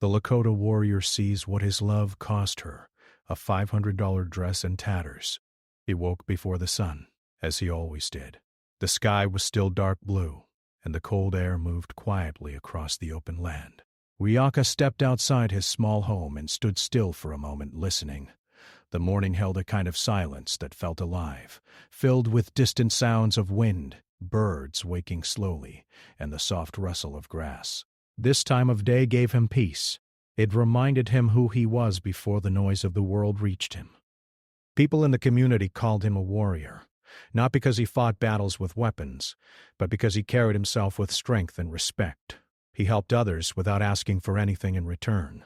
The Lakota warrior sees what his love cost her, a $500 dress and tatters. He woke before the sun, as he always did. The sky was still dark blue, and the cold air moved quietly across the open land. Uyaka stepped outside his small home and stood still for a moment, listening. The morning held a kind of silence that felt alive, filled with distant sounds of wind, birds waking slowly, and the soft rustle of grass. This time of day gave him peace. It reminded him who he was before the noise of the world reached him. People in the community called him a warrior, not because he fought battles with weapons, but because he carried himself with strength and respect. He helped others without asking for anything in return.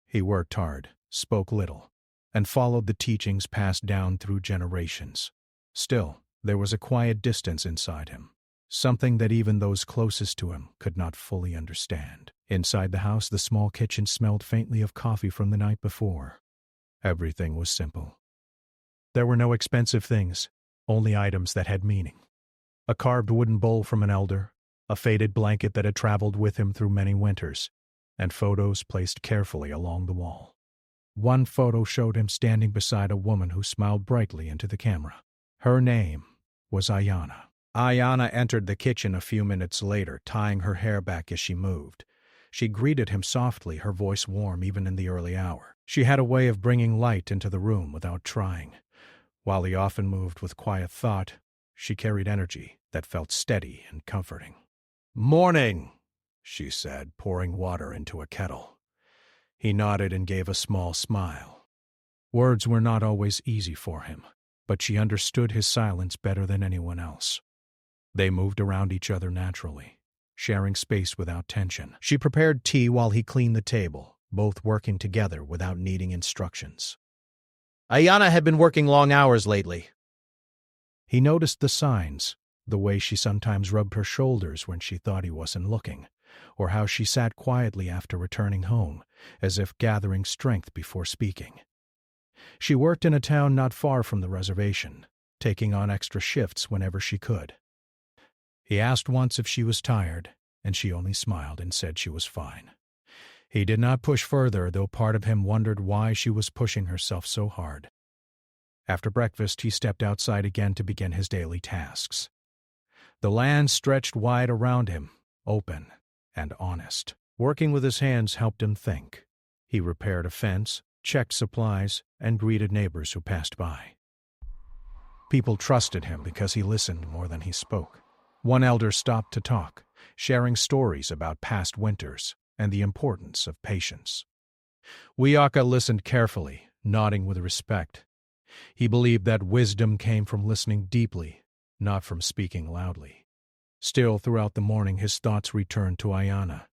He worked hard, spoke little, and followed the teachings passed down through generations. Still, there was a quiet distance inside him, something that even those closest to him could not fully understand. Inside the house, the small kitchen smelled faintly of coffee from the night before. Everything was simple. There were no expensive things, only items that had meaning. A carved wooden bowl from an elder, a faded blanket that had traveled with him through many winters, and photos placed carefully along the wall. One photo showed him standing beside a woman who smiled brightly into the camera. Her name was Ayanna. Ayanna entered the kitchen a few minutes later, tying her hair back as she moved. She greeted him softly, her voice warm even in the early hour. She had a way of bringing light into the room without trying. While he often moved with quiet thought, she carried energy that felt steady and comforting. "Morning," she said, pouring water into a kettle. He nodded and gave a small smile. Words were not always easy for him, but she understood his silence better than anyone else. They moved around each other naturally, sharing space without tension. She prepared tea while he cleaned the table, both working together without needing instructions. Ayanna had been working long hours lately. He noticed the signs, the way she sometimes rubbed her shoulders when she thought he wasn't looking, or how she sat quietly after returning home, as if gathering strength before speaking. She worked in a town not far from the reservation, taking on extra shifts whenever she could. He asked once if she was tired, and she only smiled and said she was fine. He did not push further, though part of him wondered why she was pushing herself so hard. After breakfast, he stepped outside again to begin his daily tasks. The land stretched wide around him, open and honest. Working with his hands helped him think. He repaired a fence, checked supplies, and greeted neighbors who passed by. People trusted him because he listened more than he spoke. One elder stopped to talk, sharing stories about past winters and the importance of patience. Uyaka listened carefully, nodding with respect. He believed that wisdom came from listening deeply, not from speaking loudly. Still, throughout the morning, his thoughts returned to Ayanna.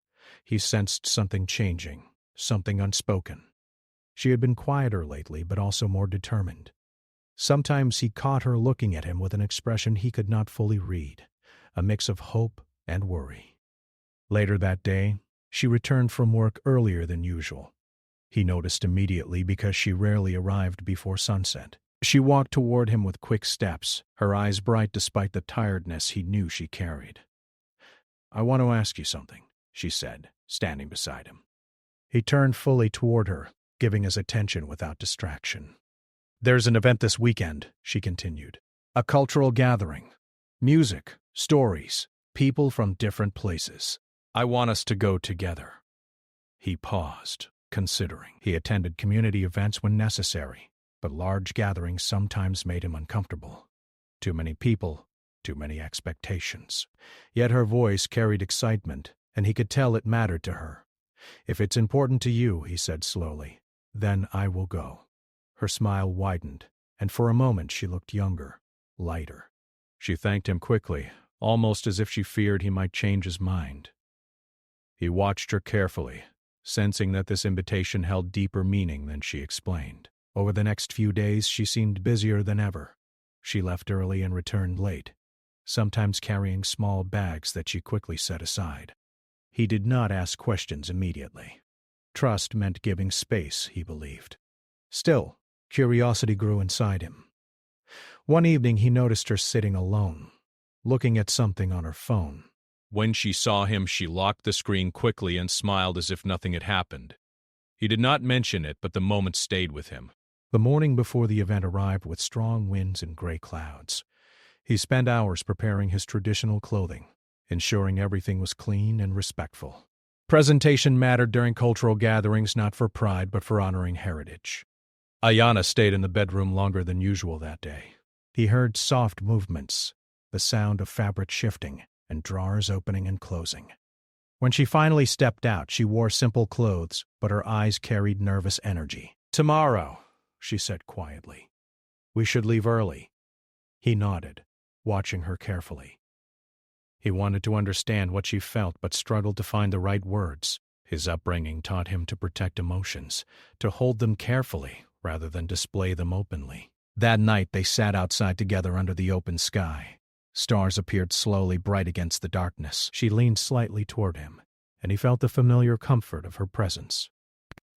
He sensed something changing, something unspoken. She had been quieter lately, but also more determined. Sometimes he caught her looking at him with an expression he could not fully read, a mix of hope and worry. Later that day, she returned from work earlier than usual. He noticed immediately because she rarely arrived before sunset. She walked toward him with quick steps, her eyes bright despite the tiredness he knew she carried. "I want to ask you something," she said, standing beside him. He turned fully toward her, giving his attention without distraction. "There's an event this weekend," she continued. "A cultural gathering. Music, stories, people from different places. I want us to go together." He paused, considering. He attended community events when necessary, but large gatherings sometimes made him uncomfortable. Too many people, too many expectations. Yet her voice carried excitement, and he could tell it mattered to her. "If it's important to you," he said slowly, "then I will go." Her smile widened, and for a moment she looked younger, lighter. She thanked him quickly, almost as if she feared he might change his mind. He watched her carefully, sensing that this invitation held deeper meaning than she explained. Over the next few days, she seemed busier than ever. She left early and returned late, sometimes carrying small bags that she quickly set aside. He did not ask questions immediately. Trust meant giving space, he believed. Still, curiosity grew inside him. One evening he noticed her sitting alone, looking at something on her phone. When she saw him, she locked the screen quickly and smiled as if nothing had happened. He did not mention it, but the moment stayed with him. The morning before the event arrived with strong winds and gray clouds. He spent hours preparing his traditional clothing, ensuring everything was clean and respectful. Presentation mattered during cultural gatherings, not for pride but for honoring heritage. Ayanna stayed in the bedroom longer than usual that day. He heard soft movements, the sound of fabric shifting, and drawers opening and closing. When she finally stepped out, she wore simple clothes, but her eyes carried nervous energy. "Tomorrow," she said quietly. "We should leave early." He nodded, watching her carefully. He wanted to understand what she felt but struggled to find the right words. His upbringing taught him to protect emotions, to hold them carefully rather than display them openly. That night they sat outside together under the open sky. Stars appeared slowly, bright against the darkness. She leaned slightly toward him, and he felt the familiar comfort of her presence.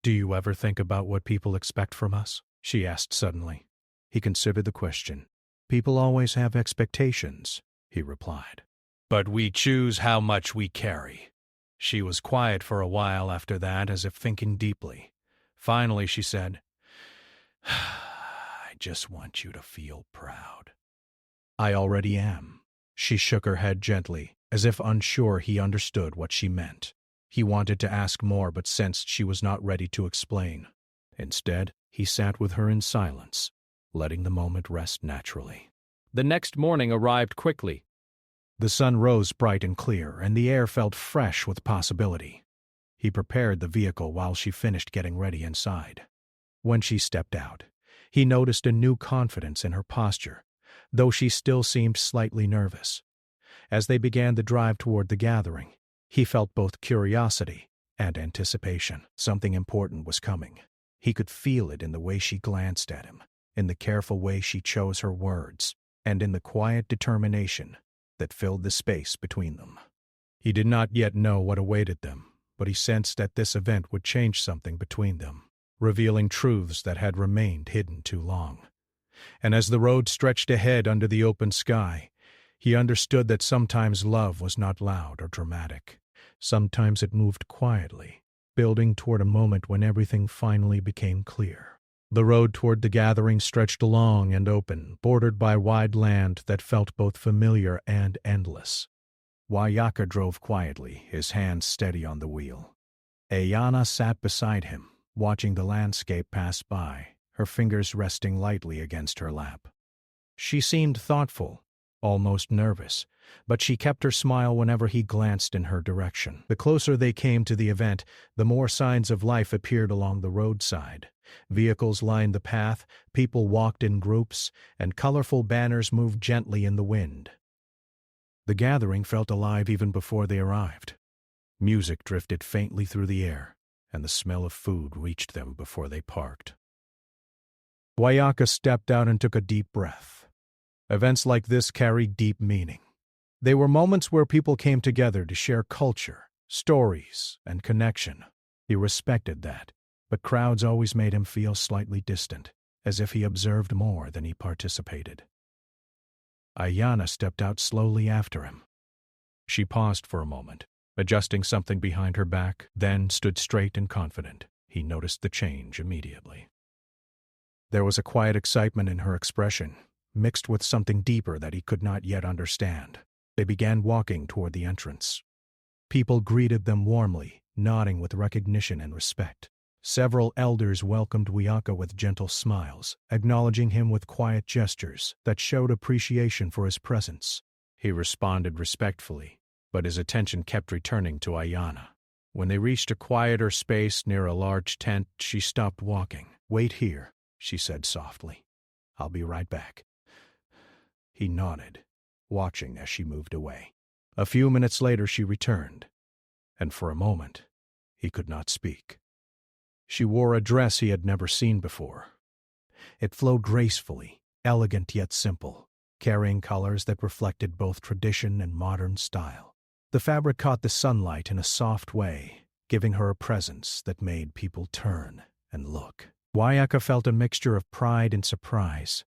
"Do you ever think about what people expect from us?" she asked suddenly. He considered the question. "People always have expectations," he replied. "But we choose how much we carry." She was quiet for a while after that, as if thinking deeply. Finally, she said, "I just want you to feel proud." "I already am." She shook her head gently, as if unsure he understood what she meant. He wanted to ask more, but sensed she was not ready to explain. Instead, he sat with her in silence, letting the moment rest naturally. The next morning arrived quickly. The sun rose bright and clear, and the air felt fresh with possibility. He prepared the vehicle while she finished getting ready inside. When she stepped out, he noticed a new confidence in her posture, though she still seemed slightly nervous. As they began the drive toward the gathering, he felt both curiosity and anticipation. Something important was coming. He could feel it in the way she glanced at him, in the careful way she chose her words, and in the quiet determination that filled the space between them. He did not yet know what awaited them, but he sensed that this event would change something between them, revealing truths that had remained hidden too long. And as the road stretched ahead under the open sky, he understood that sometimes love was not loud or dramatic. Sometimes it moved quietly, building toward a moment when everything finally became clear. The road toward the gathering stretched long and open, bordered by wide land that felt both familiar and endless. Wayaka drove quietly, his hands steady on the wheel. Ayanna sat beside him, watching the landscape pass by, her fingers resting lightly against her lap. She seemed thoughtful, almost nervous, but she kept her smile whenever he glanced in her direction. The closer they came to the event, the more signs of life appeared along the roadside. Vehicles lined the path, people walked in groups, and colorful banners moved gently in the wind. The gathering felt alive even before they arrived. Music drifted faintly through the air, and the smell of food reached them before they parked. Wayaka stepped out and took a deep breath. Events like this carry deep meaning. They were moments where people came together to share culture, stories, and connection. He respected that, but crowds always made him feel slightly distant, as if he observed more than he participated. Ayanna stepped out slowly after him. She paused for a moment, adjusting something behind her back, then stood straight and confident. He noticed the change immediately. There was a quiet excitement in her expression, mixed with something deeper that he could not yet understand. They began walking toward the entrance. People greeted them warmly, nodding with recognition and respect. Several elders welcomed Wayaka with gentle smiles, acknowledging him with quiet gestures that showed appreciation for his presence. He responded respectfully, but his attention kept returning to Ayanna. When they reached a quieter space near a large tent, she stopped walking. "Wait here," she said softly. "I'll be right back." He nodded, watching as she moved away. A few minutes later she returned, and for a moment he could not speak. She wore a dress he had never seen before. It flowed gracefully, elegant yet simple, carrying colors that reflected both tradition and modern style. The fabric caught the sunlight in a soft way, giving her a presence that made people turn and look. Wayaka felt a mixture of pride and surprise.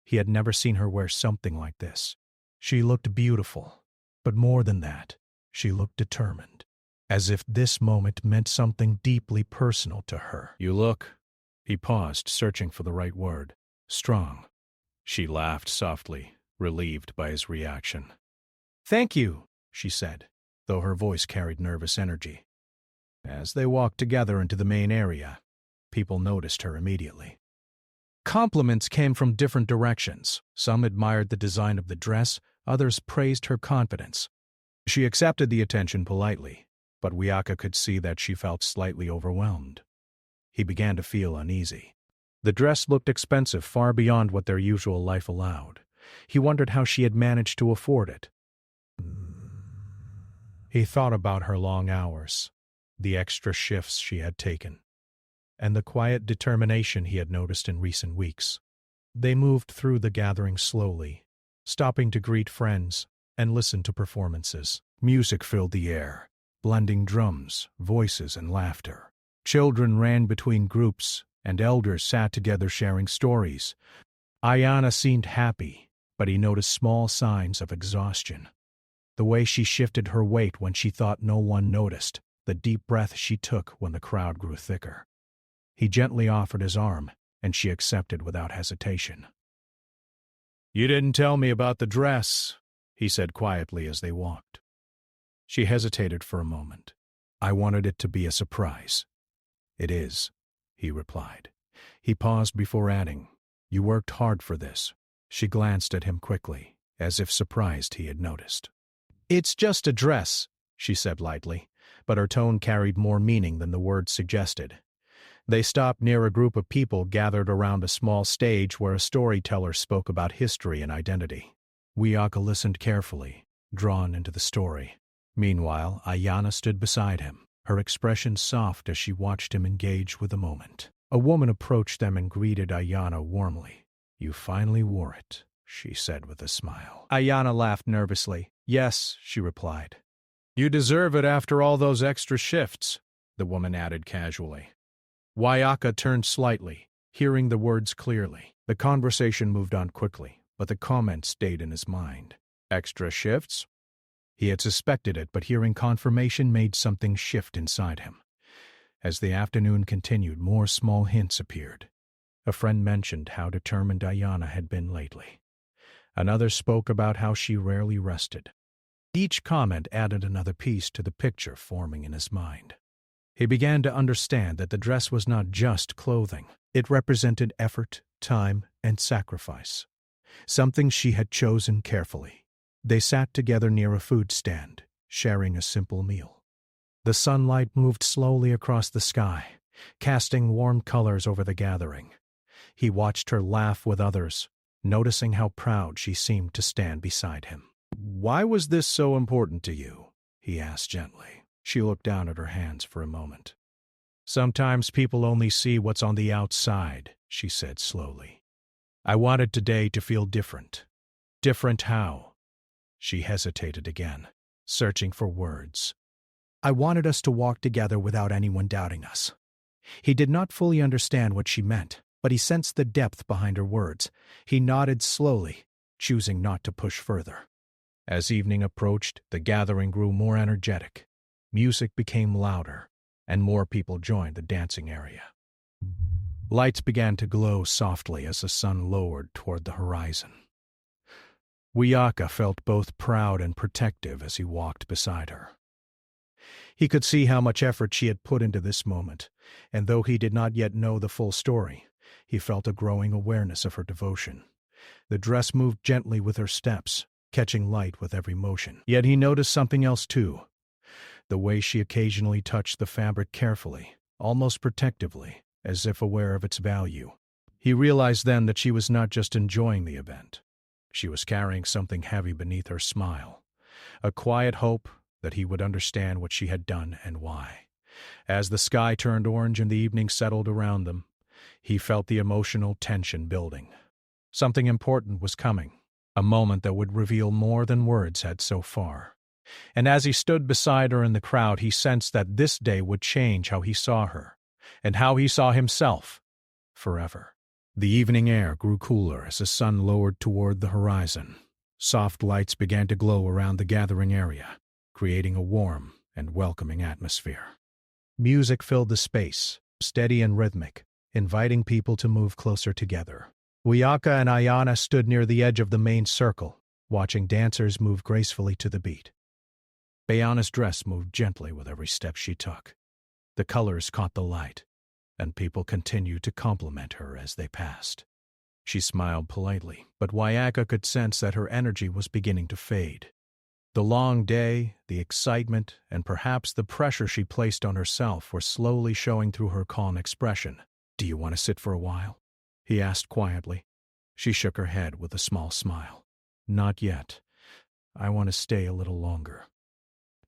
He had never seen her wear something like this. She looked beautiful, but more than that, She looked determined, as if this moment meant something deeply personal to her. You look, He paused, searching for the right word. Strong. she laughed softly, relieved by his reaction. Thank you, she said, though her voice carried nervous energy. As they walked together into the main area, people noticed her immediately. Compliments came from different directions. Some admired the design of the dress, others praised her confidence. She accepted the attention politely, but Wiyaka could see that she felt slightly overwhelmed. He began to feel uneasy. The dress looked expensive, far beyond what their usual life allowed. He wondered how she had managed to afford it. He thought about her long hours, the extra shifts she had taken, and the quiet determination he had noticed in recent weeks. They moved through the gathering slowly, stopping to greet friends and listen to performances. Music filled the air, blending drums, voices, and laughter. Children ran between groups, and elders sat together sharing stories. Ayana seemed happy, but he noticed small signs of exhaustion. The way she shifted her weight when she thought no one noticed, the deep breath she took when the crowd grew thicker. He gently offered his arm, and she accepted without hesitation. You didn't tell me about the dress, he said quietly as they walked. She hesitated for a moment. I wanted it to be a surprise. It is, he replied. He paused before adding, You worked hard for this. She glanced at him quickly, as if surprised he had noticed. It's just a dress, she said lightly, but her tone carried more meaning than the words suggested. They stopped near a group of people gathered around a small stage where a storyteller spoke about history and identity. Wiyaka listened carefully, drawn into the story. Meanwhile, Ayana stood beside him, her expression soft as she watched him engage with the moment. A woman approached them and greeted Ayana warmly. You finally wore it, she said with a smile. Ayana laughed nervously. Yes, she replied. You deserve it after all those extra shifts, the woman added casually. Wiyaka turned slightly, hearing the words clearly. The conversation moved on quickly, but the comment stayed in his mind. Extra shifts? He had suspected it, but hearing confirmation made something shift inside him. As the afternoon continued, more small hints appeared. A friend mentioned how determined Ayana had been lately. Another spoke about how she rarely rested. Each comment added another piece to the picture forming in his mind. He began to understand that the dress was not just clothing. It represented effort, time, and sacrifice. Something she had chosen carefully. They sat together near a food stand, sharing a simple meal. The sunlight moved slowly across the sky, casting warm colors over the gathering. He watched her laugh with others, noticing how proud she seemed to stand beside him. Why was this so important to you? He asked gently. She looked down at her hands for a moment. Sometimes people only see what's on the outside, she said slowly. I wanted today to feel different. Different how? She hesitated again, searching for words. I wanted us to walk together without anyone doubting us. He did not fully understand what she meant, but he sensed the depth behind her words. He nodded slowly, choosing not to push further. As evening approached, the gathering grew more energetic. Music became louder, and more people joined the dancing area. Lights began to glow softly as the sun lowered toward the horizon. Wiyaka felt both proud and protective as he walked beside her. He could see how much effort she had put into this moment, and though he did not yet know the full story, he felt a growing awareness of her devotion. The dress moved gently with her steps, catching light with every motion. Yet he noticed something else too. The way she occasionally touched the fabric carefully, almost protectively, as if aware of its value. He realized then that she was not just enjoying the event. She was carrying something heavy beneath her smile, a quiet hope that he would understand what she had done and why. As the sky turned orange and the evening settled around them, he felt the emotional tension building. Something important was coming, a moment that would reveal more than words had so far. And as he stood beside her in the crowd, he sensed that this day would change how he saw her, and how he saw himself, forever. The evening air grew cooler as the sun lowered toward the horizon. Soft lights began to glow around the gathering area. creating a warm and welcoming atmosphere. Music filled the space, steady and rhythmic, inviting people to move closer together. Wiyaka and Ayana stood near the edge of the main circle, watching dancers move gracefully to the beat. Ayana's dress moved gently with every step she took. The colors caught the light, and people continued to compliment her as they passed. She smiled politely, but Wiyaka could sense that her energy was beginning to fade. The long day, the excitement, and perhaps the pressure she placed on herself were slowly showing through her calm expression. "Do you want to sit for a while?" he asked quietly. She shook her head with a small smile. "Not yet. I want to stay a little longer."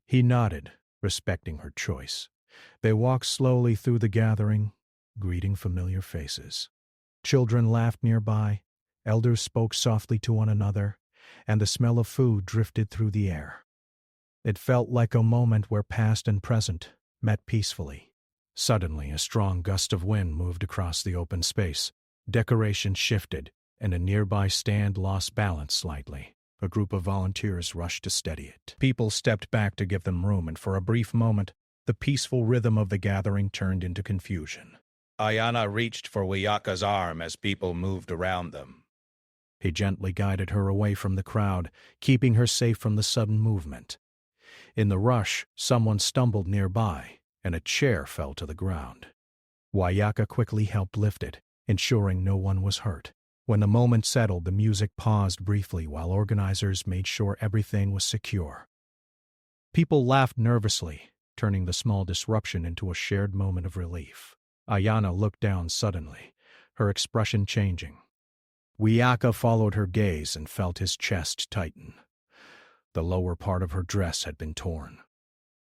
He nodded, respecting her choice. They walked slowly through the gathering, greeting familiar faces. Children laughed nearby, elders spoke softly to one another, and the smell of food drifted through the air. It felt like a moment where past and present met peacefully. Suddenly, a strong gust of wind moved across the open space. Decorations shifted, and a nearby stand lost balance slightly. A group of volunteers rushed to steady it. People stepped back to give them room, and for a brief moment, the peaceful rhythm of the gathering turned into confusion. Ayana reached for Wiyaka's arm as people moved around them. He gently guided her away from the crowd, keeping her safe from the sudden movement. In the rush, someone stumbled nearby, and a chair fell to the ground. Wiyaka quickly helped lift it, ensuring no one was hurt. When the moment settled, the music paused briefly while organizers made sure everything was secure. People laughed nervously, turning the small disruption into a shared moment of relief. Ayana looked down suddenly, her expression changing. Wiyaka followed her gaze and felt his chest tighten. The lower part of her dress had been torn.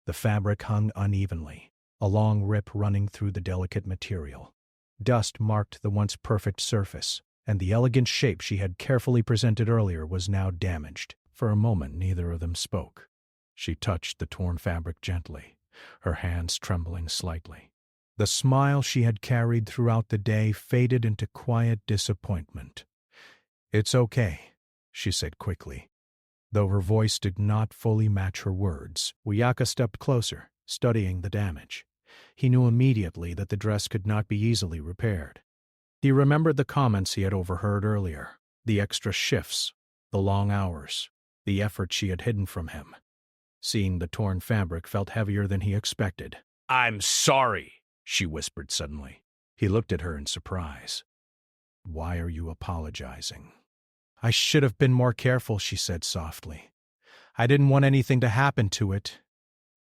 The fabric hung unevenly, a long rip running through the delicate material. Dust marked the once perfect surface, and the elegant shape she had carefully presented earlier was now damaged. For a moment, neither of them spoke. She touched the torn fabric gently, her hands trembling slightly. The smile she had carried throughout the day faded into quiet disappointment. "It's okay," she said quickly. Though her voice did not fully match her words, Wiyaka stepped closer, studying the damage. He knew immediately that the dress could not be easily repaired. He remembered the comments he had overheard earlier, the extra shifts, the long hours, the effort she had hidden from him. Seeing the torn fabric felt heavier than he expected. "I'm sorry," she whispered suddenly. He looked at her in surprise. "Why are you apologizing?" "I should have been more careful," she said softly. "I didn't want anything to happen to it."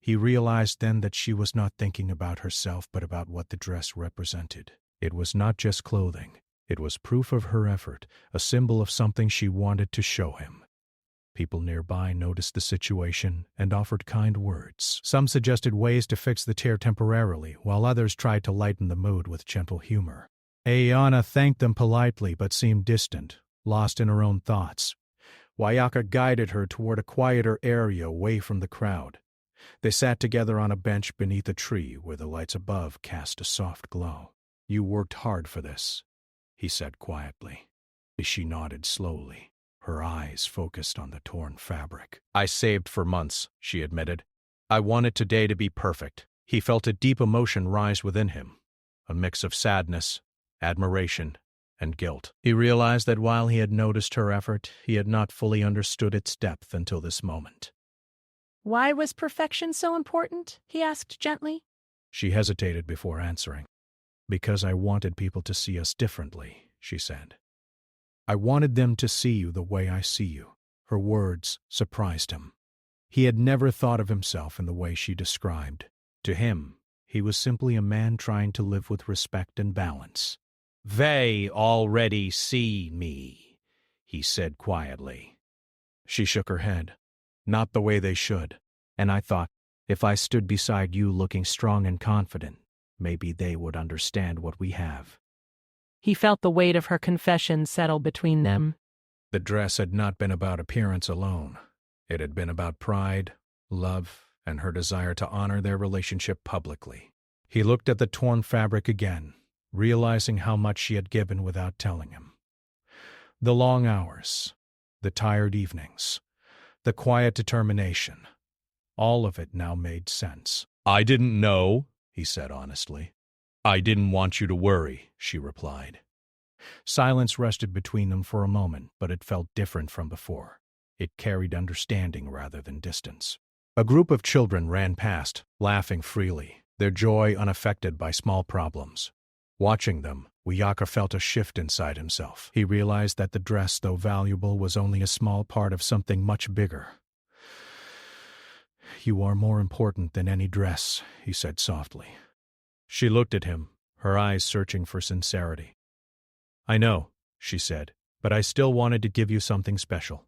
He realized then that she was not thinking about herself but about what the dress represented. It was not just clothing. It was proof of her effort, a symbol of something she wanted to show him. People nearby noticed the situation and offered kind words. Some suggested ways to fix the tear temporarily, while others tried to lighten the mood with gentle humor. Ayana thanked them politely but seemed distant, lost in her own thoughts. Wiyaka guided her toward a quieter area away from the crowd. They sat together on a bench beneath a tree where the lights above cast a soft glow. "You worked hard for this," he said quietly. She nodded slowly, her eyes focused on the torn fabric. "I saved for months," she admitted. "I wanted today to be perfect." He felt a deep emotion rise within him, a mix of sadness, admiration, and guilt. He realized that while he had noticed her effort, he had not fully understood its depth until this moment. "Why was perfection so important?" he asked gently. She hesitated before answering. "Because I wanted people to see us differently," she said. "I wanted them to see you the way I see you." Her words surprised him. He had never thought of himself in the way she described. To him, he was simply a man trying to live with respect and balance. "They already see me," he said quietly. She shook her head. "Not the way they should. And I thought, if I stood beside you looking strong and confident, maybe they would understand what we have." He felt the weight of her confession settle between them. The dress had not been about appearance alone. It had been about pride, love, and her desire to honor their relationship publicly. He looked at the torn fabric again, realizing how much she had given without telling him. The long hours, the tired evenings, the quiet determination, All of it now made sense. "I didn't know," he said honestly. "I didn't want you to worry," she replied. Silence rested between them for a moment, but it felt different from before. It carried understanding rather than distance. A group of children ran past, laughing freely, their joy unaffected by small problems. Watching them, Wiyaka felt a shift inside himself. He realized that the dress, though valuable, was only a small part of something much bigger. "You are more important than any dress," he said softly. She looked at him, her eyes searching for sincerity. "I know," she said, "but I still wanted to give you something special."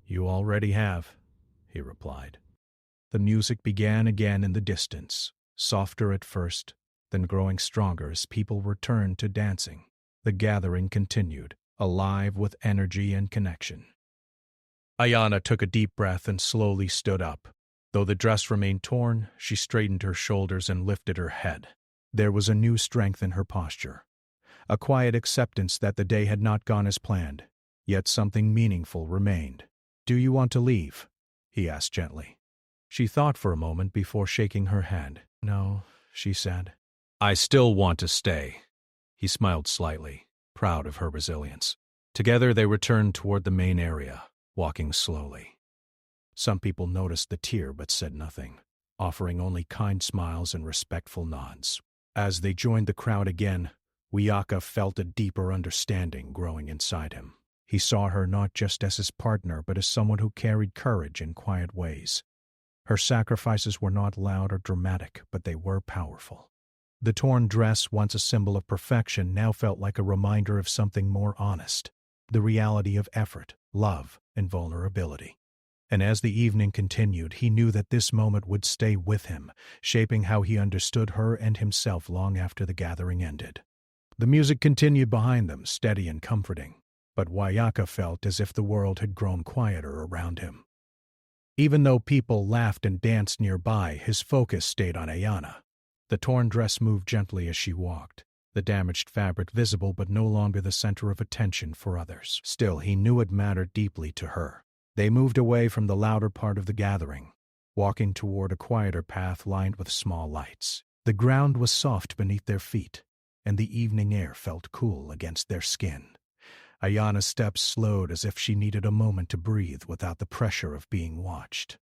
"You already have," he replied. The music began again in the distance, softer at first, then growing stronger as people returned to dancing. The gathering continued, alive with energy and connection. Ayana took a deep breath and slowly stood up. Though the dress remained torn, she straightened her shoulders and lifted her head. There was a new strength in her posture, a quiet acceptance that the day had not gone as planned, yet something meaningful remained. "Do you want to leave?" he asked gently. She thought for a moment before shaking her head. "No," she said. "I still want to stay." He smiled slightly, proud of her resilience. Together they returned toward the main area, walking slowly. Some people noticed the tear but said nothing, offering only kind smiles and respectful nods. As they joined the crowd again, Wiyaka felt a deeper understanding growing inside him. He saw her not just as his partner but as someone who carried courage in quiet ways. Her sacrifices were not loud or dramatic, but they were powerful. The torn dress, once a symbol of perfection, now felt like a reminder of something more honest, the reality of effort, love, and vulnerability. And as the evening continued, he knew that this moment would stay with him, shaping how he understood her and himself long after the gathering ended. The music continued behind them, steady and comforting, but Wiyaka felt as if the world had grown quieter around him. Even though people laughed and danced nearby, his focus stayed on Ayana. The torn dress moved gently as she walked, the damaged fabric visible but no longer the center of attention for others. Still, he knew it mattered deeply to her. They moved away from the louder part of the gathering, walking toward a quieter path lined with small lights. The ground was soft beneath their feet, and the evening air felt cool against their skin. Ayana's steps slowed as if she needed a moment to breathe without the pressure of being watched.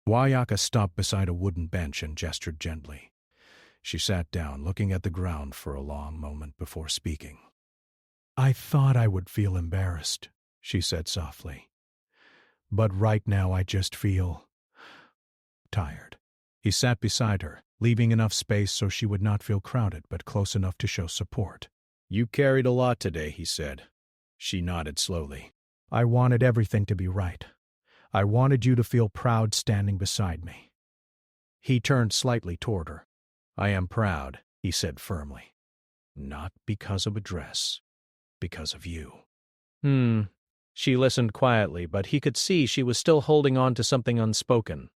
Wiyaka stopped beside a wooden bench and gestured gently. She sat down, looking at the ground for a long moment before speaking. "I thought I would feel embarrassed," she said softly. "But right now I just feel tired." He sat beside her, leaving enough space so she would not feel crowded but close enough to show support. "You carried a lot today," he said. She nodded slowly. "I wanted everything to be right. I wanted you to feel proud standing beside me." He turned slightly toward her. "I am proud," he said firmly. "Not because of a dress, because of you." She listened quietly, but he could see she was still holding on to something unspoken.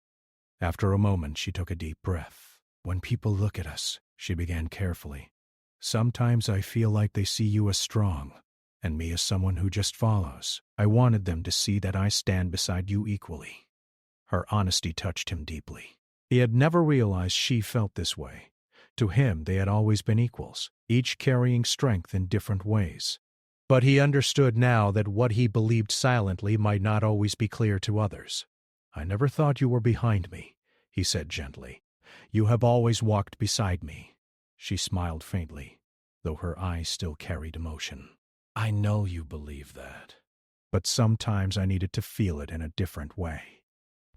After a moment, she took a deep breath. "When people look at us," she began carefully, "sometimes I feel like they see you as strong, and me as someone who just follows. I wanted them to see that I stand beside you equally." Her honesty touched him deeply. He had never realized she felt this way. To him, they had always been equals, each carrying strength in different ways. But he understood now that what he believed silently might not always be clear to others. "I never thought you were behind me," he said gently. "You have always walked beside me." She smiled faintly, though her eyes still carried emotion. "I know you believe that, but sometimes I needed to feel it in a different way."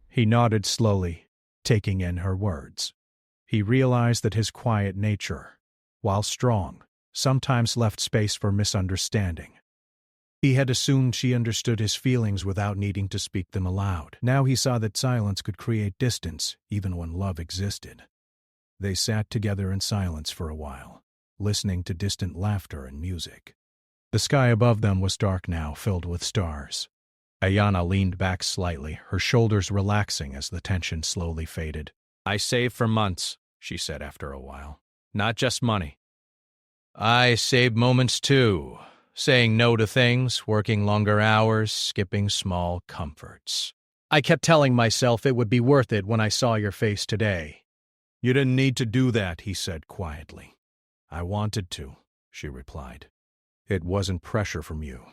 He nodded slowly, taking in her words. He realized that his quiet nature, while strong, sometimes left space for misunderstanding. He had assumed she understood his feelings without needing to speak them aloud. Now he saw that silence could create distance, even when love existed. They sat together in silence for a while, listening to distant laughter and music. The sky above them was dark now, filled with stars. Ayana leaned back slightly, her shoulders relaxing as the tension slowly faded. "I saved for months," she said after a while. "Not just money. I saved moments too, saying no to things, working longer hours, skipping small comforts. I kept telling myself it would be worth it when I saw your face today. You didn't need to do that, he said quietly. I wanted to, she replied. It wasn't pressure from you.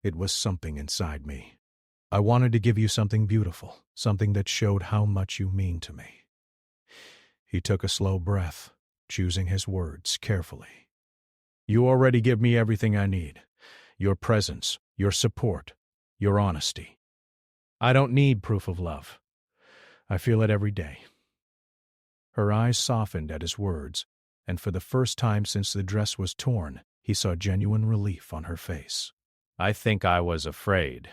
It was something inside me. I wanted to give you something beautiful, something that showed how much you mean to me. He took a slow breath, choosing his words carefully. You already give me everything I need. Your presence, your support, your honesty. I don't need proof of love. I feel it every day. Her eyes softened at his words, and for the first time since the dress was torn, he saw genuine relief on her face. I think I was afraid,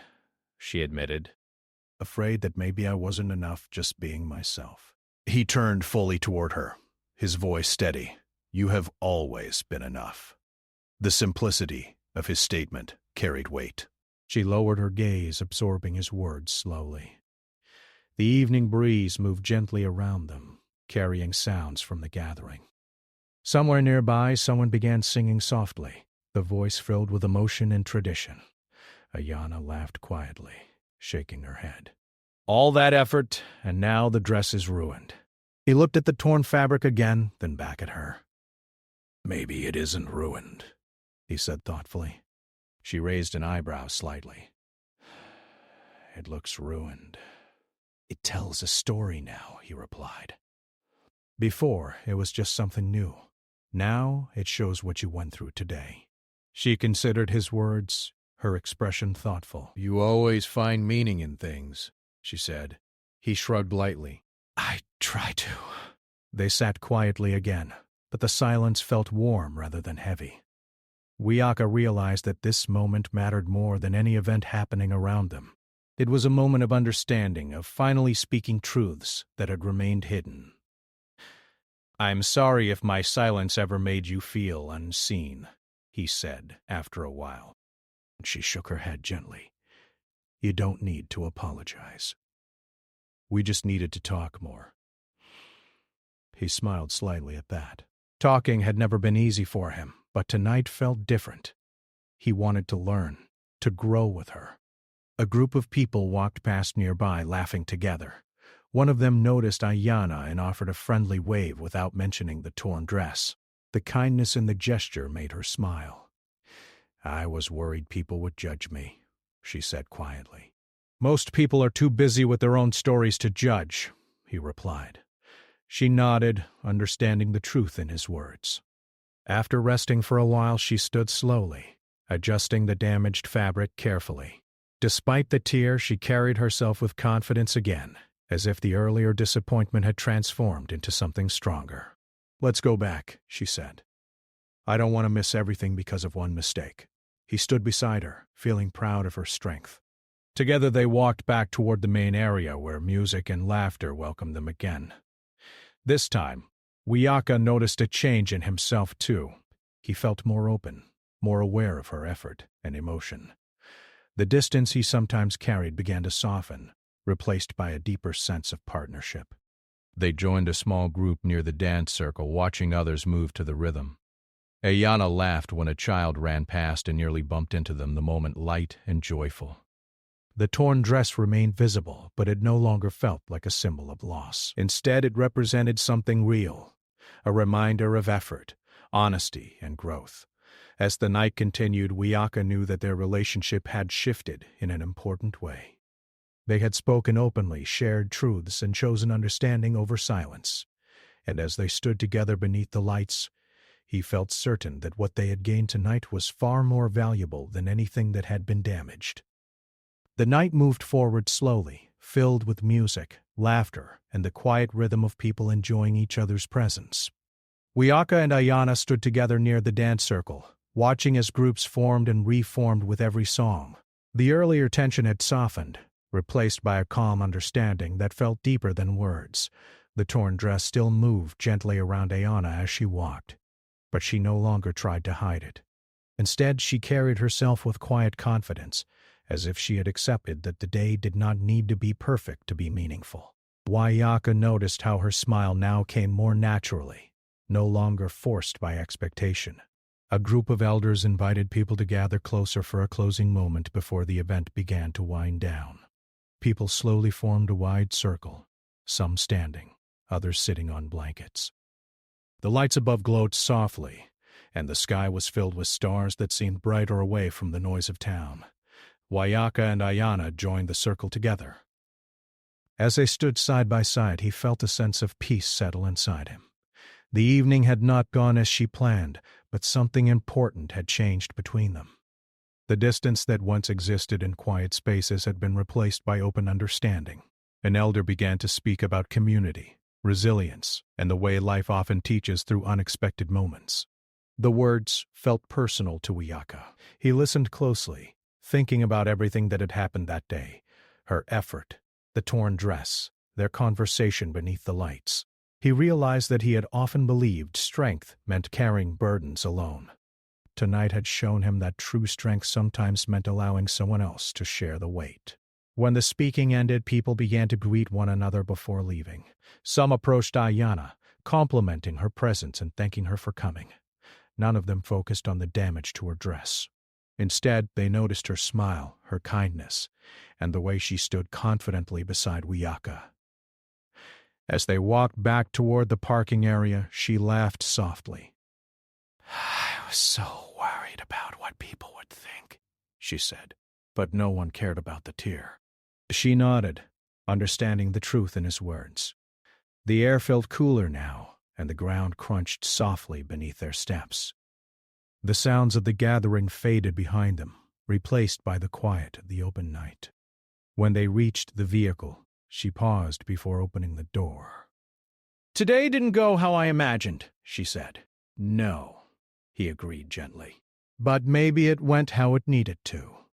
she admitted. Afraid that maybe I wasn't enough just being myself. He turned fully toward her, his voice steady. You have always been enough. The simplicity of his statement carried weight. She lowered her gaze, absorbing his words slowly. The evening breeze moved gently around them, carrying sounds from the gathering. Somewhere nearby, someone began singing softly, the voice filled with emotion and tradition. Ayanna laughed quietly, shaking her head. All that effort, and now the dress is ruined. He looked at the torn fabric again, then back at her. Maybe it isn't ruined, he said thoughtfully. She raised an eyebrow slightly. It looks ruined. It tells a story now, he replied. Before, it was just something new. Now, it shows what you went through today. She considered his words, her expression thoughtful. You always find meaning in things, she said. He shrugged lightly. I try to. They sat quietly again, but the silence felt warm rather than heavy. Wiyaka realized that this moment mattered more than any event happening around them. It was a moment of understanding, of finally speaking truths that had remained hidden. I'm sorry if my silence ever made you feel unseen, he said after a while. She shook her head gently. You don't need to apologize. We just needed to talk more. He smiled slightly at that. Talking had never been easy for him, but tonight felt different. He wanted to learn, to grow with her. A group of people walked past nearby, laughing together. One of them noticed Ayanna and offered a friendly wave without mentioning the torn dress. The kindness in the gesture made her smile. I was worried people would judge me, she said quietly. Most people are too busy with their own stories to judge, he replied. She nodded, understanding the truth in his words. After resting for a while, she stood slowly, adjusting the damaged fabric carefully. Despite the tear, she carried herself with confidence again, as if the earlier disappointment had transformed into something stronger. Let's go back, she said. I don't want to miss everything because of one mistake. He stood beside her, feeling proud of her strength. Together they walked back toward the main area where music and laughter welcomed them again. This time, Wiyaka noticed a change in himself too. He felt more open, more aware of her effort and emotion. The distance he sometimes carried began to soften, replaced by a deeper sense of partnership. They joined a small group near the dance circle, watching others move to the rhythm. Ayanna laughed when a child ran past and nearly bumped into them, the moment light and joyful. The torn dress remained visible, but it no longer felt like a symbol of loss. Instead, it represented something real, a reminder of effort, honesty, and growth. As the night continued, Wiyaka knew that their relationship had shifted in an important way. They had spoken openly, shared truths, and chosen understanding over silence. And as they stood together beneath the lights, he felt certain that what they had gained tonight was far more valuable than anything that had been damaged. The night moved forward slowly, filled with music, laughter, and the quiet rhythm of people enjoying each other's presence. Wiyaka and Ayanna stood together near the dance circle, watching as groups formed and reformed with every song. The earlier tension had softened, replaced by a calm understanding that felt deeper than words. The torn dress still moved gently around Ayanna as she walked, but she no longer tried to hide it. Instead, she carried herself with quiet confidence, as if she had accepted that the day did not need to be perfect to be meaningful. Wiyaka noticed how her smile now came more naturally, no longer forced by expectation. A group of elders invited people to gather closer for a closing moment before the event began to wind down. people slowly formed a wide circle, some standing, others sitting on blankets. The lights above glowed softly, and the sky was filled with stars that seemed brighter away from the noise of town. Wayaka and Ayana joined the circle together. As they stood side by side, he felt a sense of peace settle inside him. The evening had not gone as she planned, but something important had changed between them. The distance that once existed in quiet spaces had been replaced by open understanding. An elder began to speak about community, resilience, and the way life often teaches through unexpected moments. The words felt personal to Wayaka. He listened closely, thinking about everything that had happened that day, her effort, the torn dress, their conversation beneath the lights. He realized that he had often believed strength meant carrying burdens alone. Tonight had shown him that true strength sometimes meant allowing someone else to share the weight. When the speaking ended, people began to greet one another before leaving. Some approached Ayana, complimenting her presence and thanking her for coming. None of them focused on the damage to her dress. Instead, they noticed her smile, her kindness, and the way she stood confidently beside Wayaka. As they walked back toward the parking area, she laughed softly. "I was so worried about what people would think," she said, but no one cared about the tear. She nodded, understanding the truth in his words. The air felt cooler now, and the ground crunched softly beneath their steps. The sounds of the gathering faded behind them, replaced by the quiet of the open night. When they reached the vehicle, she paused before opening the door. "Today didn't go how I imagined," she said. "No," he agreed gently. "But maybe it went how it needed to."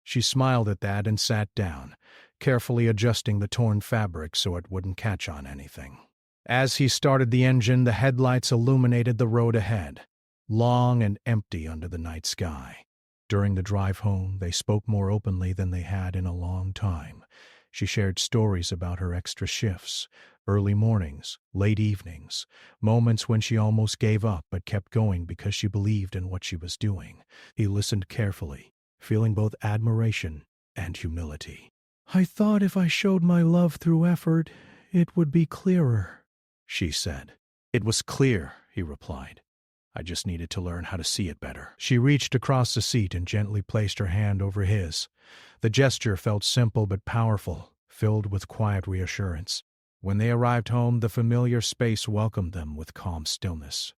She smiled at that and sat down, carefully adjusting the torn fabric so it wouldn't catch on anything. As he started the engine, the headlights illuminated the road ahead, long and empty under the night sky. During the drive home, they spoke more openly than they had in a long time. She shared stories about her extra shifts, early mornings, late evenings, moments when she almost gave up but kept going because she believed in what she was doing. He listened carefully, feeling both admiration and humility. "I thought if I showed my love through effort, it would be clearer," she said. "It was clear," he replied. "I just needed to learn how to see it better." She reached across the seat and gently placed her hand over his. The gesture felt simple but powerful, filled with quiet reassurance. When they arrived home, the familiar space welcomed them with calm stillness.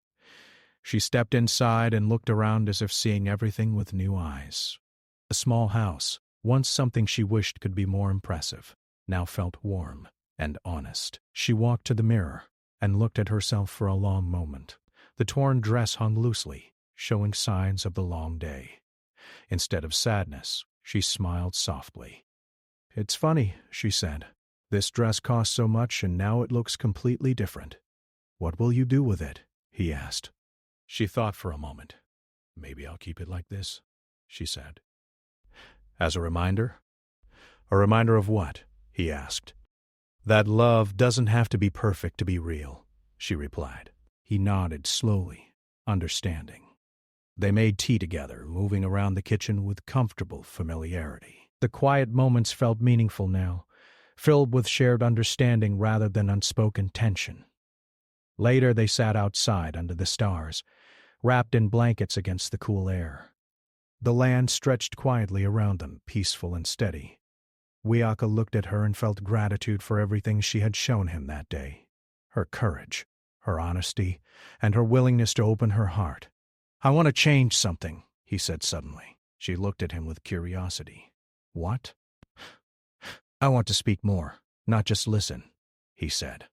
She stepped inside and looked around as if seeing everything with new eyes. A small house, once something she wished could be more impressive, now felt warm and honest. She walked to the mirror and looked at herself for a long moment. The torn dress hung loosely, showing signs of the long day. Instead of sadness, she smiled softly. "It's funny," she said. "This dress cost so much and now it looks completely different." "What will you do with it?" he asked. She thought for a moment. "Maybe I'll keep it like this," she said. "As a reminder?" "A reminder of what?" he asked. "That love doesn't have to be perfect to be real," she replied. He nodded slowly, understanding. They made tea together, moving around the kitchen with comfortable familiarity. The quiet moments felt meaningful now, filled with shared understanding rather than unspoken tension. Later they sat outside under the stars, wrapped in blankets against the cool air. The land stretched quietly around them, peaceful and steady. Wayaka looked at her and felt gratitude for everything she had shown him that day. Her courage, her honesty, and her willingness to open her heart. "I want to change something," he said suddenly. She looked at him with curiosity. "What?" "I want to speak more, not just listen," he said.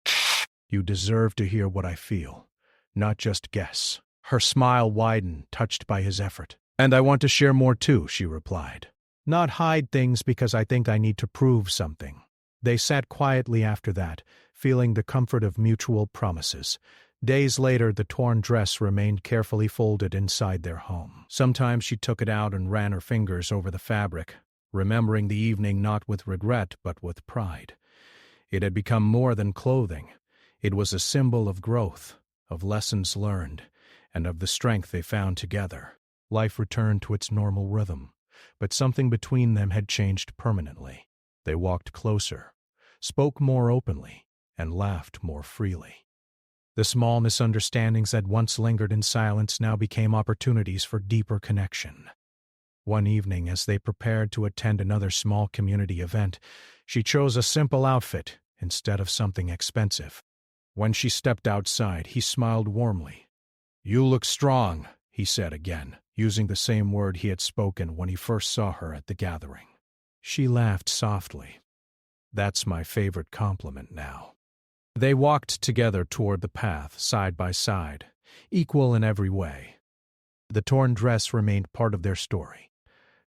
"You deserve to hear what I feel, not just guess." Her smile widened, touched by his effort. "And I want to share more too," she replied. "Not hide things because I think I need to prove something." They sat quietly after that, feeling the comfort of mutual promises. Days later, the torn dress remained carefully folded inside their home. Sometimes she took it out and ran her fingers over the fabric, remembering the evening not with regret but with pride. It had become more than clothing. It was a symbol of growth, of lessons learned, and of the strength they found together. Life returned to its normal rhythm, but something between them had changed permanently. They walked closer, spoke more openly, and laughed more freely. The small misunderstandings that once lingered in silence now became opportunities for deeper connection. One evening, as they prepared to attend another small community event, she chose a simple outfit instead of something expensive. When she stepped outside, he smiled warmly. "You look strong," he said again, using the same word he had spoken when he first saw her at the gathering. She laughed softly. "That's my favorite compliment now." They walked together toward the path, side by side, equal in every way. The torn dress remained part of their story,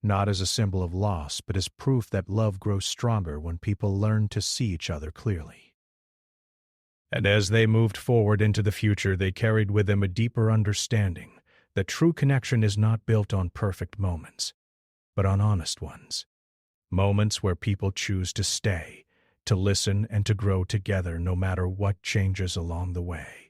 not as a symbol of loss, but as proof that love grows stronger when people learn to see each other clearly. And as they moved forward into the future, they carried with them a deeper understanding that true connection is not built on perfect moments, but on honest ones. Moments where people choose to stay, to listen, and to grow together no matter what changes along the way.